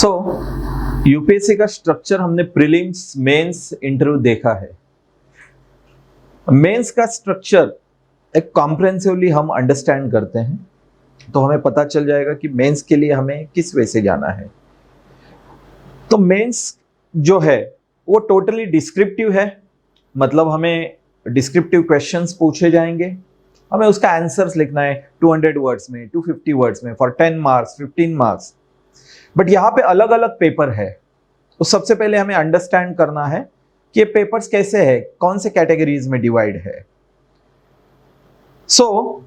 सो UPSC का structure हमने prelims, mains, interview देखा है। मेंस का स्ट्रक्चर एक कॉम्प्रिहेंसिवली हम अंडरस्टैंड करते हैं तो हमें पता चल जाएगा कि मेंस के लिए हमें किस वे से जाना है। तो मेंस जो है वो टोटली डिस्क्रिप्टिव है, मतलब हमें डिस्क्रिप्टिव क्वेश्चंस पूछे जाएंगे, हमें उसका आंसर्स लिखना है 200 वर्ड्स में, 250 वर्ड्स में, फॉर 10 मार्क्स, 15 मार्क्स। बट यहाँ पे अलग अलग पेपर है, तो सबसे पहले हमें अंडरस्टैंड करना है कि ये पेपर्स कैसे है, कौन से कैटेगरीज में डिवाइड है। सो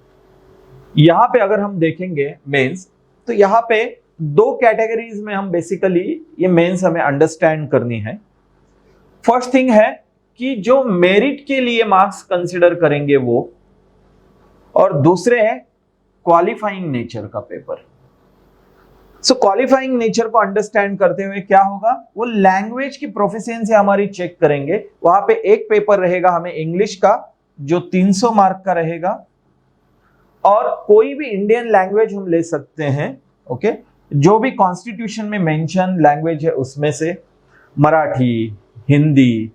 यहाँ पे अगर हम देखेंगे मेंस, तो यहाँ पे दो कैटेगरीज में हम बेसिकली ये मेंस हमें अंडरस्टैंड करनी है। फर्स्ट थिंग है कि जो मेरिट के लिए मार्क्स कंसिडर करेंगे वो, और दूसरे है क्वालिफाइंग नेचर का पेपर। सो क्वालिफाइंग नेचर को अंडरस्टैंड करते हुए क्या होगा, वो लैंग्वेज की प्रोफिशिएंसी हमारी चेक करेंगे। वहां पे एक पेपर रहेगा हमें इंग्लिश का जो 300 मार्क का रहेगा, और कोई भी इंडियन लैंग्वेज हम ले सकते हैं। ओके, जो भी कॉन्स्टिट्यूशन में मेंशन लैंग्वेज है उसमें से मराठी, हिंदी,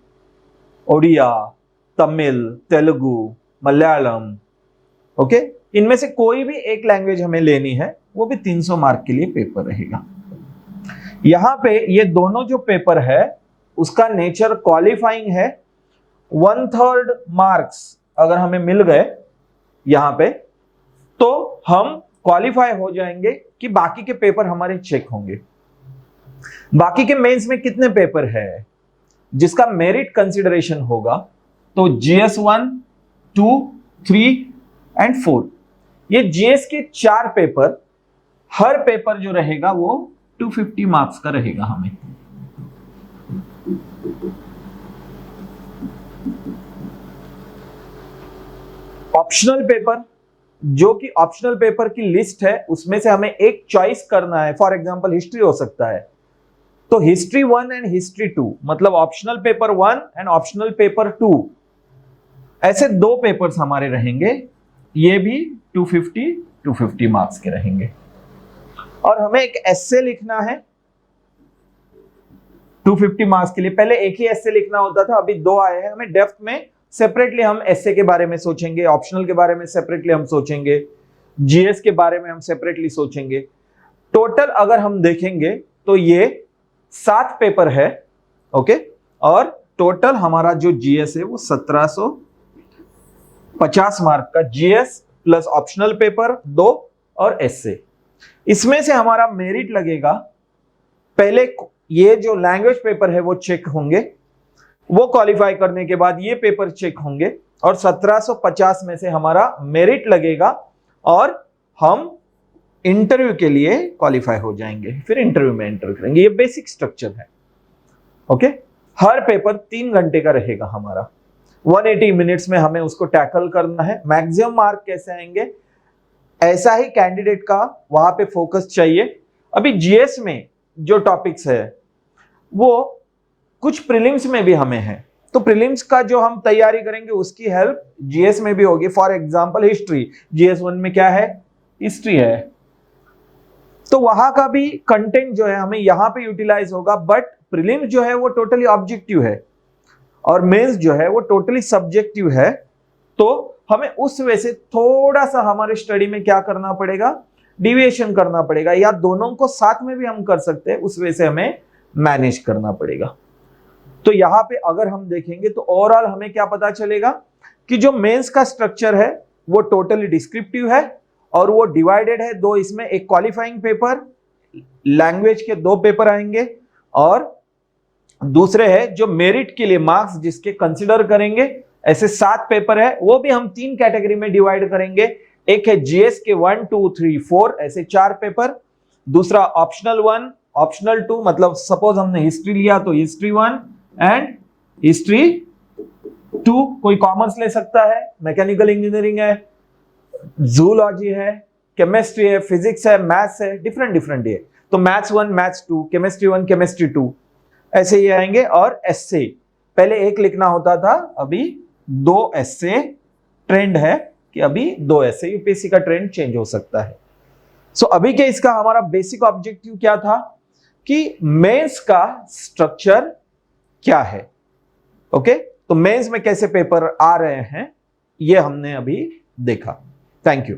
ओडिया, तमिल, तेलुगु, मलयालम, ओके, इनमें से कोई भी एक लैंग्वेज हमें लेनी है, वो भी 300 मार्क के लिए पेपर रहेगा। यहां पे ये दोनों जो पेपर है उसका नेचर क्वालिफाइंग है। 1/3 मार्क्स अगर हमें मिल गए यहां पे तो हम क्वालिफाई हो जाएंगे कि बाकी के पेपर हमारे चेक होंगे। बाकी के मेंस में कितने पेपर है जिसका मेरिट कंसिडरेशन होगा, तो जीएस 1, 2, 3 एंड 4। ये जीएस के 4 पेपर, हर पेपर जो रहेगा वो 250 मार्क्स का रहेगा हमें। ऑप्शनल पेपर, जो कि ऑप्शनल पेपर की लिस्ट है उसमें से हमें एक चॉइस करना है। फॉर एग्जांपल हिस्ट्री हो सकता है, तो हिस्ट्री 1 एंड हिस्ट्री 2, मतलब optional paper 1 and optional paper 2, ऐसे दो पेपर्स हमारे रहेंगे। ये भी 250 मार्क्स के रहेंगे। और हमें एक एस्से लिखना है 250 मार्क्स के लिए। पहले एक ही एस्से लिखना होता था, अभी दो आए हैं। हमें डेप्थ में सेपरेटली हम एस्से के बारे में सोचेंगे, ऑप्शनल के बारे में सेपरेटली हम सोचेंगे, जीएस के बारे में हम सेपरेटली सोचेंगे। टोटल अगर हम देखेंगे तो ये 7 पेपर है। ओके, और टोटल हमारा जो जीएस है वो 1750 मार्क का जीएस प्लस ऑप्शनल पेपर 2 और एस्से। इसमें से हमारा मेरिट लगेगा, पहले ये जो लैंग्वेज पेपर है वो चेक होंगे, वो क्वालिफाई करने के बाद ये पेपर चेक होंगे, और 1750 में से हमारा मेरिट लगेगा और हम इंटरव्यू के लिए क्वालिफाई हो जाएंगे। फिर इंटरव्यू में एंटर करेंगे। ये बेसिक स्ट्रक्चर है। ओके, हर पेपर 3 घंटे का रहेगा हमारा। 180 मिनट्स में हमें उसको टैकल करना है। मैक्सिमम मार्क कैसे आएंगे, ऐसा ही कैंडिडेट का वहां पे फोकस चाहिए। अभी जीएस में जो टॉपिक्स है वो कुछ प्रीलिम्स में भी हमें है, तो प्रीलिम्स का जो हम तैयारी करेंगे उसकी हेल्प जीएस में भी होगी। फॉर एग्जांपल हिस्ट्री, जीएस 1 में क्या है, हिस्ट्री है, तो वहां का भी कंटेंट जो है हमें यहां पे यूटिलाइज होगा। बट प्रीलिम्स जो है वो टोटली ऑब्जेक्टिव है और मेंस जो है वो टोटली सब्जेक्टिव है, तो हमें उस वजह से थोड़ा सा हमारे स्टडी में क्या करना पड़ेगा, डिविएशन करना पड़ेगा, या दोनों को साथ में भी हम कर सकते हैं, उस वजह से हमें मैनेज करना पड़ेगा। तो यहां पे अगर हम देखेंगे तो ओवरऑल हमें क्या पता चलेगा कि जो मेंस का स्ट्रक्चर है वो टोटली डिस्क्रिप्टिव है और वो डिवाइडेड है दो, इसमें एक क्वालिफाइंग पेपर, लैंग्वेज के 2 पेपर आएंगे, और दूसरे है जो मेरिट के लिए मार्क्स जिसके कंसिडर करेंगे, ऐसे 7 पेपर है। वो भी हम 3 कैटेगरी में डिवाइड करेंगे। एक है जीएस के 1, 2, 3, 4, ऐसे 4 पेपर। दूसरा ऑप्शनल 1, ऑप्शनल 2, मतलब सपोज हमने हिस्ट्री लिया तो हिस्ट्री 1 एंड हिस्ट्री 2। कोई कॉमर्स ले सकता है, मैकेनिकल इंजीनियरिंग है, जूलॉजी है, केमिस्ट्री है, फिजिक्स है, मैथ्स है, डिफरेंट है। तो मैथ्स 1, मैथ्स 2, केमिस्ट्री 1, केमिस्ट्री 2, ऐसे ही आएंगे। और एस्से, पहले एक लिखना होता था, अभी 2 एस्से ट्रेंड है कि अभी 2 एस्से, यूपीएससी का ट्रेंड चेंज हो सकता है। सो अभी के इसका हमारा बेसिक ऑब्जेक्टिव क्या था कि मेंस का स्ट्रक्चर क्या है। ओके, तो मेंस में कैसे पेपर आ रहे हैं ये हमने अभी देखा। Thank you.